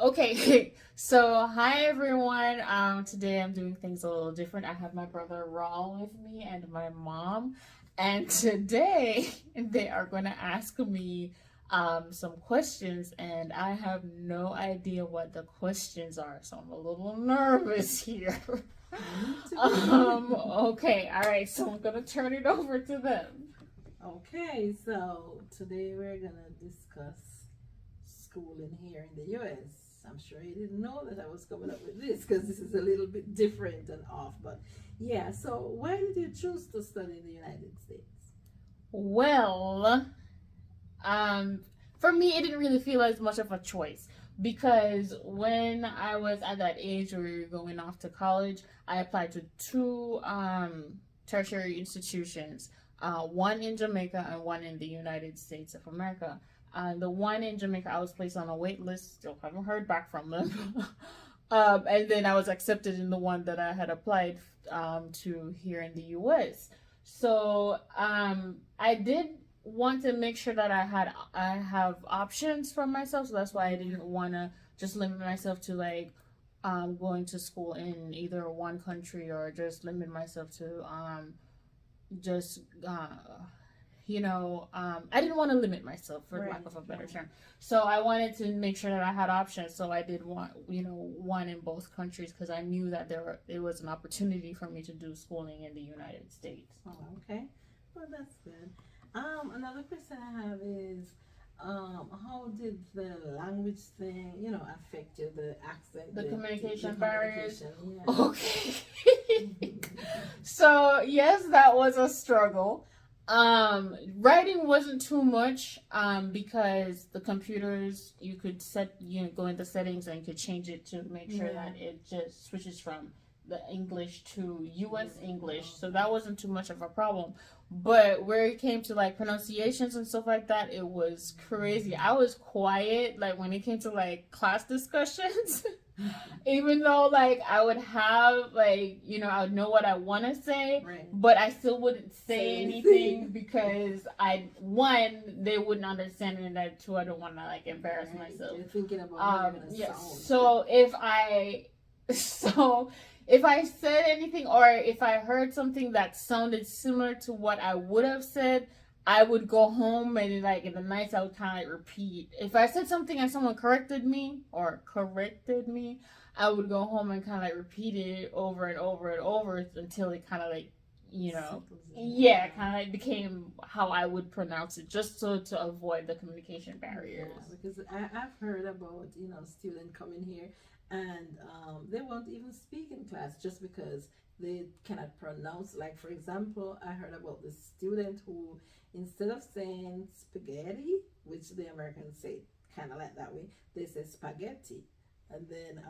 Okay, so hi everyone. Today I'm doing things a little different. I have my brother Raul with me and my mom, and today they are going to ask me some questions, and I have no idea what the questions are, so I'm a little nervous here. Okay, all right, so I'm gonna turn it over to them. Okay, so today we're gonna discuss schooling here in the US. I'm sure you didn't know that I was coming up with this because this is a little bit different and off, but yeah, so why did you choose to study in the United States? Well, um, for me, it didn't really feel as much of a choice because when I was at that age where we were going off to college, I applied to two tertiary institutions, one in Jamaica and one in the United States of America. The one in Jamaica, I was placed on a wait list. Still haven't heard back from them. And then I was accepted in the one that I had applied to here in the U.S. So I did want to make sure that I have options for myself. So that's why I didn't want to just limit myself to like going to school in either one country or just limit myself to just I didn't want to limit myself for Right. lack of a better term. So I wanted to make sure that I had options. So I did want one in both countries because I knew that there was an opportunity for me to do schooling in the United States. Oh, okay. Well, that's good. Another question I have is, how did the language thing, affect you? The accent, The communication the barriers. communication, Okay. So yes, that was a struggle. Writing wasn't too much because the computers you could go into settings and you could change it to make sure that it just switches from the English to US English. So that wasn't too much of a problem. But where it came to like pronunciations and stuff like that, it was crazy. I was quiet like when it came to like class discussions. Even though like I would have I would know what I want to say, right. but I still wouldn't say anything because they wouldn't understand it, and that two I don't want to like embarrass myself. You're thinking about how you're gonna yes. sound. So if I said anything or if I heard something that sounded similar to what I would have said, I would go home and like in the nights I would kind of like repeat. If I said something and someone corrected me, I would go home and kind of like repeat it over and over and over until it kind of like kind of like became how I would pronounce it, just so to avoid the communication barriers. Yeah, because I've heard about students coming here and they won't even speak in class just because they cannot pronounce. Like for example, I heard about this student who instead of saying spaghetti, which the Americans say kind of like that way, they say spaghetti. And then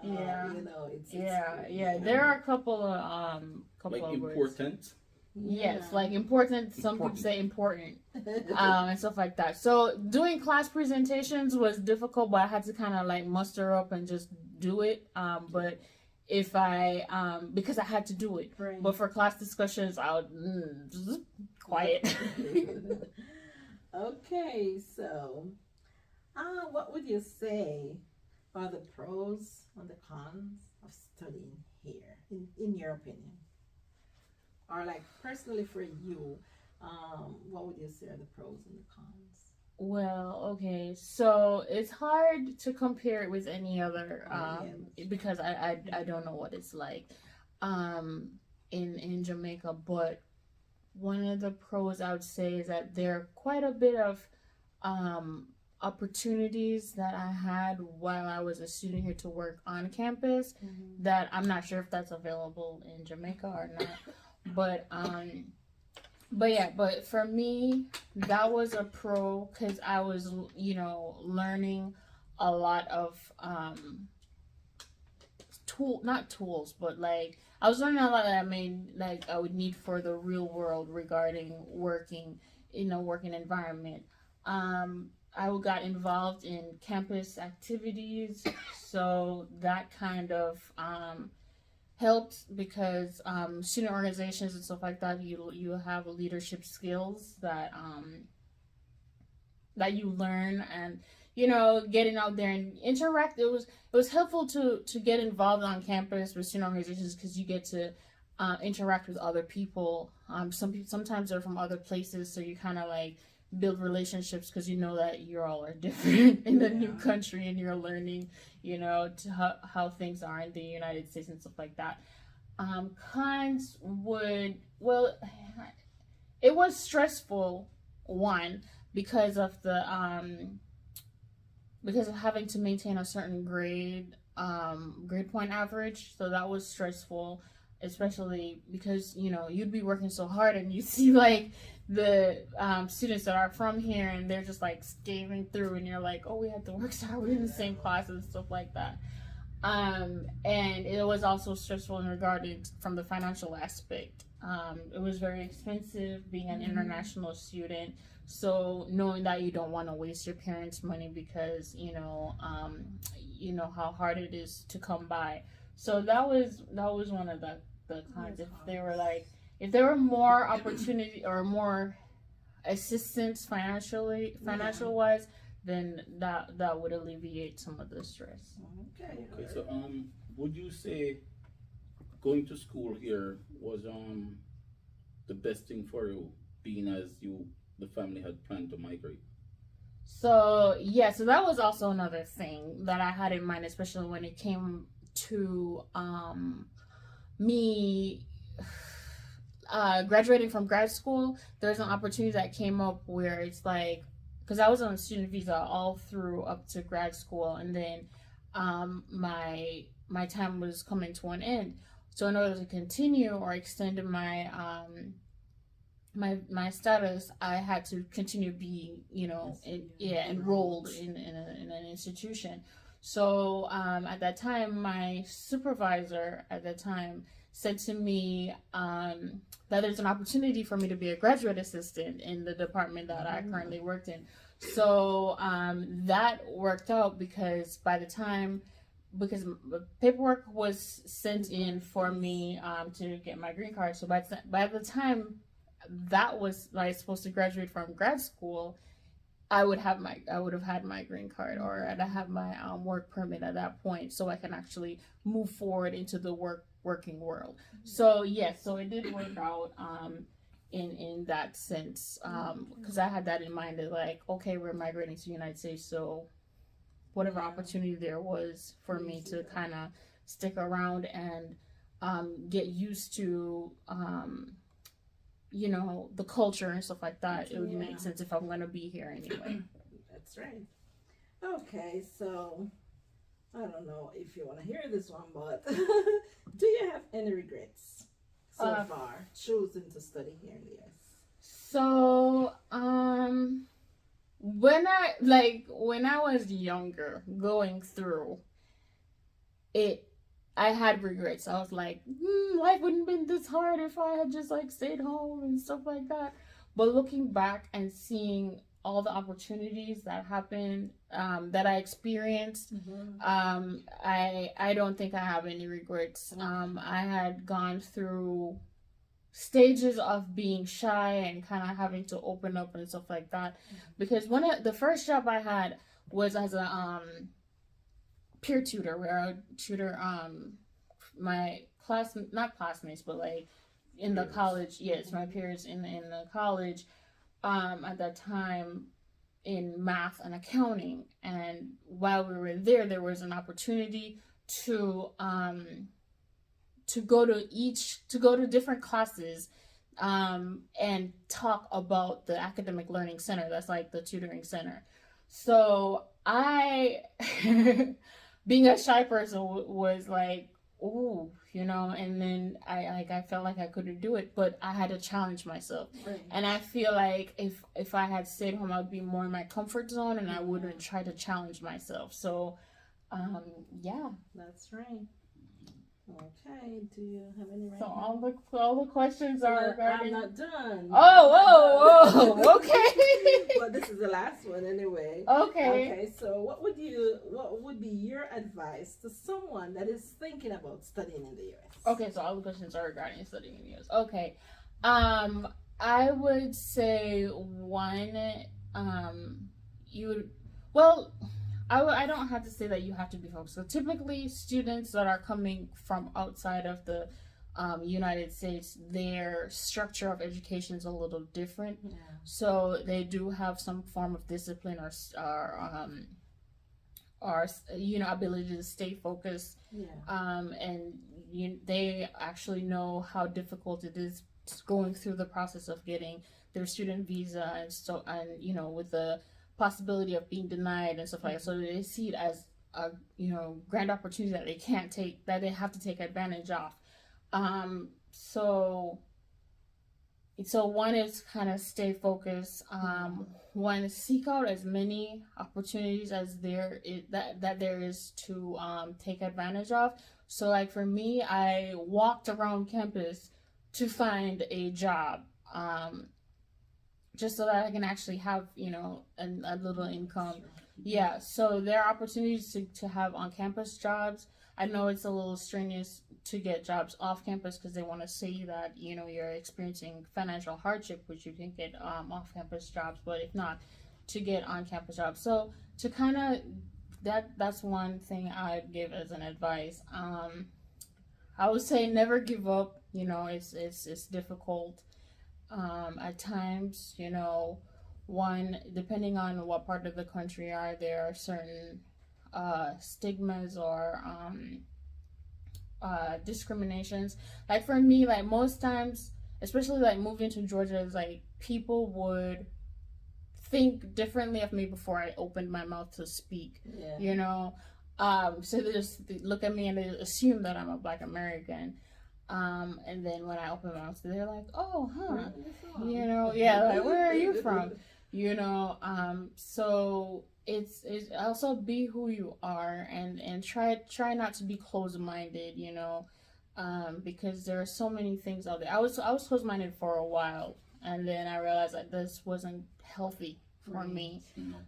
it's There are a couple of like of words. important. Yes, like important. Some people say important, and stuff like that. So doing class presentations was difficult, but I had to kind of like muster up and just do it. But if I because I had to do it. Right. But for class discussions, I would just quiet. Okay, so what would you say are the pros and the cons of studying here, in your opinion? Or like personally for you, what would you say are the pros and the cons? Well, okay, so it's hard to compare it with any other because I don't know what it's like in Jamaica, but one of the pros I would say is that there are quite a bit of opportunities that I had while I was a student here to work on campus that I'm not sure if that's available in Jamaica or not. But for me, that was a pro because I was, learning a lot of not tools, but like I was learning a lot that I would need for the real world regarding working in a working environment. I got involved in campus activities, so that kind of helped because student organizations and stuff like that, you have leadership skills that you learn, and getting out there and interact. It was helpful to get involved on campus with student organizations because you get to interact with other people. Sometimes they're from other places, so you kind of like build relationships because you know that you all are different in a new country and you're learning, how things are in the United States and stuff like that. Cons it was stressful, one, because of having to maintain a certain grade point average. So that was stressful, especially because you'd be working so hard and you see like the students that are from here and they're just like scaling through and you're like, oh, we have to work so hard, we're in the same class and stuff like that. And it was also stressful in regard from the financial aspect. It was very expensive being an international student, so knowing that you don't want to waste your parents' money because how hard it is to come by. So that was one of the cons. If there were more opportunity or more assistance financial wise, then that would alleviate some of the stress. Okay. Okay, so would you say going to school here was the best thing for you, being as the family had planned to migrate? So that was also another thing that I had in mind, especially when it came to me graduating from grad school. There's an opportunity that came up where it's like, because I was on a student visa all through up to grad school, and then my time was coming to an end. So in order to continue or extend my my status, I had to continue being enrolled in an institution. So at that time, my supervisor at that time said to me that there's an opportunity for me to be a graduate assistant in the department that I currently worked in. So that worked out because the paperwork was sent in for me to get my green card. So by the time that was I was supposed to graduate from grad school, I would have had my green card, or I'd have my work permit at that point, so I can actually move forward into the working world. So so it did work out in that sense, because I had that in mind, that like, okay, we're migrating to the United States, so whatever opportunity there was for me to kind of stick around and get used to the culture and stuff like that, it would make sense if I'm going to be here anyway. That's right. Okay, so I don't know if you want to hear this one, but do you have any regrets so far choosing to study here in the US? So when I was younger, going through it, I had regrets. I was like, life wouldn't have been this hard if I had just like stayed home and stuff like that. But looking back and seeing all the opportunities that happened, that I experienced, I don't think I have any regrets. I had gone through stages of being shy and kind of having to open up and stuff like that, because the first job I had was as a peer tutor, where I would tutor my not classmates, but like in the college, my peers in the college at that time in math and accounting. And while we were there was an opportunity to go to different classes and talk about the academic learning center. That's like the tutoring center. So I being a shy person was like, ooh, and then I felt like I couldn't do it, but I had to challenge myself. Right. And I feel like if I had stayed home, I'd be more in my comfort zone and I wouldn't try to challenge myself. So that's right. Okay, do you have any right So now? all the questions are regarding. I'm not done. Oh, okay. But this is the last one anyway. Okay. Okay, so what would be your advice to someone that is thinking about studying in the US? Okay, so all the questions are regarding studying in the US. Okay. I would say one, I don't have to say that you have to be focused. So typically, students that are coming from outside of the United States, their structure of education is a little different. Yeah. So they do have some form of discipline or ability to stay focused. Yeah. And they actually know how difficult it is going through the process of getting their student visa and with the possibility of being denied and stuff like that. So they see it as a grand opportunity that they can't take, that they have to take advantage of. So one is kind of stay focused. One is seek out as many opportunities as there is to take advantage of. So like for me, I walked around campus to find a job, just so that I can actually have a little income. Sure. Yeah, so there are opportunities to have on-campus jobs. I know it's a little strenuous to get jobs off campus because they want to say that you're experiencing financial hardship, which you can get off-campus jobs, but if not, to get on-campus jobs. So to kind of that's one thing I'd give as an advice. I would say never give up. It's difficult at times. One, depending on what part of the country there are certain stigmas or discriminations. Like for me, like most times, especially like moving to Georgia, is like people would think differently of me before I opened my mouth to speak. Yeah. So they just look at me and they assume that I'm a Black American. And then when I open my mouth, they're like, "Oh, huh." Yeah, like, where are you from? So it's also be who you are and try not to be closed-minded, because there are so many things out there. I was closed-minded for a while, and then I realized that this wasn't healthy for me.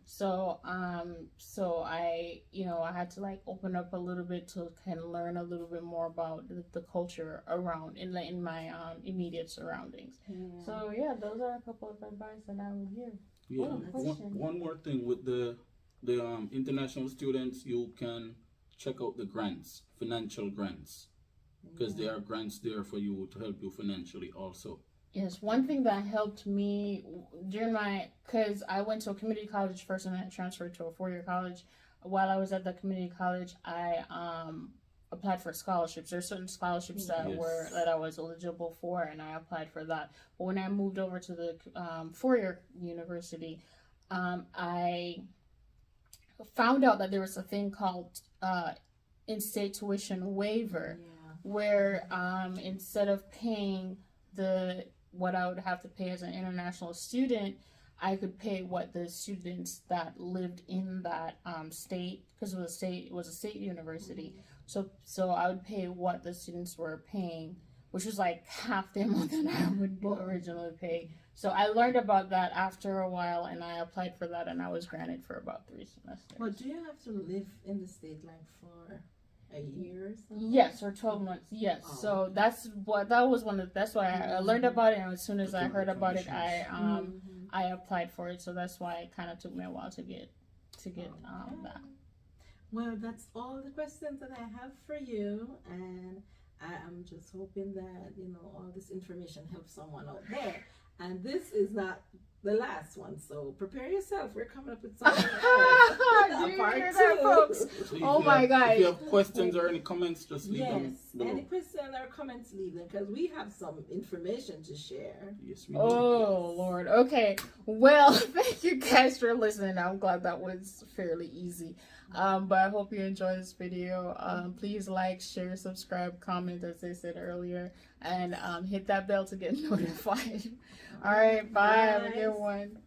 So I I had to like open up a little bit to kind of learn a little bit more about the culture around in my immediate surroundings. Yeah. So yeah, those are a couple of advice that I would give. Yeah. Question. One more thing with the international students, you can check out the grants, financial grants, because there are grants there for you to help you financially also. Yes, one thing that helped me during because I went to a community college first and then I transferred to a 4-year college. While I was at the community college, I applied for scholarships. There are certain scholarships that I was eligible for, and I applied for that. But when I moved over to the 4-year university, I found out that there was a thing called in-state tuition waiver, where instead of paying what I would have to pay as an international student, I could pay what the students that lived in that state, because it was a state university. So I would pay what the students were paying, which was like half the amount that I would originally pay. So I learned about that after a while, and I applied for that, and I was granted for about 3 semesters. Well, do you have to live in the state like for a year or so? Yes, or 12 months. Yes. Oh. So that's why I learned about it, and as soon as I heard about it, I applied for it. So that's why it kind of took me a while to get that. Well, that's all the questions that I have for you, and I am just hoping that all this information helps someone out there. And this is not the last one, so prepare yourself. We're coming up with something else. Do you hear that, folks? So Oh my God! If you have questions or any comments, just leave them below. Any questions or comments, leave them, because we have some information to share. Yes, we do. Oh Lord. Okay. Well, thank you guys for listening. I'm glad that was fairly easy. But I hope you enjoyed this video. Please like, share, subscribe, comment, as I said earlier, and hit that bell to get notified. All right. Bye. Have a good one.